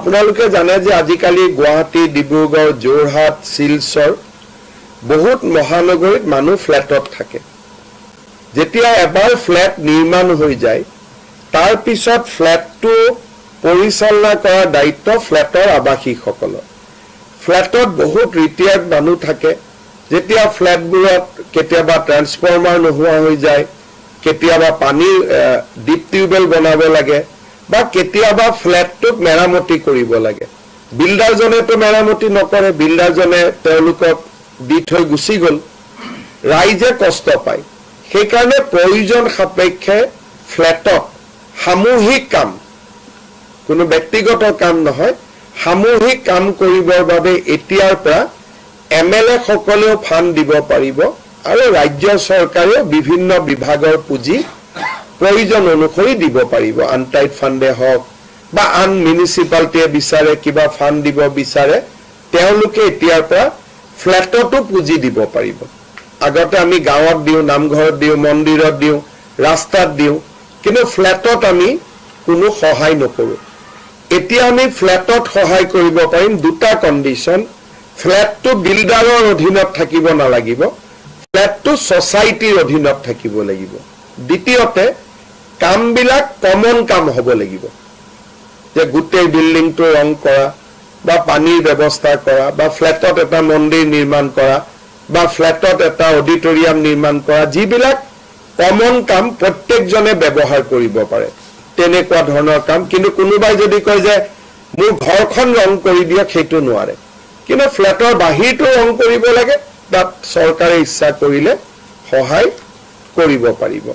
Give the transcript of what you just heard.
আপোনালোকে জানে যে আজিকালি গুৱাহাটী ডিব্ৰুগড় যোৰহাট শিলচৰ বহুত মহানগৰীত মানুহ ফ্ল্যাটত থাকে যেতিয়া এবাৰ ফ্ল্যাট নিৰ্মাণ হৈ যায় তাৰ পিছত ফ্ল্যাটটো পৰিচালনা কৰাৰ দায়িত্ব ফ্ল্যাটৰ আৱাসীসকলৰ ফ্ল্যাটত বহুত ৰিটায়াৰ্ড মানুহ থাকে যেতিয়া ফ্ল্যাটবোৰত কেতিয়াবা ট্ৰান্সফৰ্মাৰ নোহোৱা হৈ যায় কেতিয়াবা পানীৰ ডিপ টিউবেল বনাব লাগে বা কেতিয়াবা ফ্ল্যাটটোক মেৰামতি কৰিব লাগে বিল্ডাৰজনেতো মেৰামতি নকৰে বিল্ডাৰজনে তেওঁলোকক দি থৈ গুচি গ'ল ৰাইজে কষ্ট পায় সেইকাৰণে প্ৰয়োজন সাপেক্ষে ফ্ল্যাটত সামূহিক কাম কোনো ব্যক্তিগত কাম নহয় সামূহিক কাম কৰিবৰ বাবে এতিয়াৰ পৰা এমএলএ সকলেও ফান্ড দিব পাৰিব আৰু ৰাজ্য চৰকাৰেও বিভিন্ন বিভাগৰ পুঁজি প্ৰয়োজন অনুসৰি দিব পাৰিব আনটাইড ফান্ডে হওক বা আন মিউনিচিপালিটিয়ে বিচাৰে কিবা ফান্ড দিব বিচাৰে তেওঁলোকে এতিয়াৰ পৰা ফ্ল্যাটতো পুঁজি দিব পাৰিব আগতে আমি গাঁৱত দিও নামঘৰত দিও মন্দিৰত দিও ৰাস্তাত দিও কিন্তু ফ্ল্যাটত আমি কোনো সহায় নকৰো এতিয়া আমি ফ্ল্যাটত সহায় কৰিব পাৰিম দুটা কন্ডিশন ফ্ল্যাটটো বিল্ডাৰৰ অধীনত থাকিব নালাগিব ফ্ল্যাটটো সোসাইটিৰ অধীনত থাকিব লাগিব দ্বিতীয়তে কামবিলাক কমন কাম হ'ব লাগিব যে গোটেই বিল্ডিংটো ৰং কৰা বা পানীৰ ব্যৱস্থা কৰা বা ফ্ল্যাটত এটা মন্দিৰ নিৰ্মাণ কৰা বা ফ্ল্যাটত এটা অডিটৰিয়াম নিৰ্মাণ কৰা যিবিলাক কমন কাম প্ৰত্যেকজনে ব্যৱহাৰ কৰিব পাৰে তেনেকুৱা ধৰণৰ কাম কিন্তু কোনোবাই যদি কয় যে মোৰ ঘৰখন ৰং কৰি দিয়ক সেইটো নোৱাৰে কিন্তু ফ্ল্যাটৰ বাহিৰটো ৰং কৰিব লাগে তাত চৰকাৰে ইচ্ছা কৰিলে সহায় কৰিব পাৰিব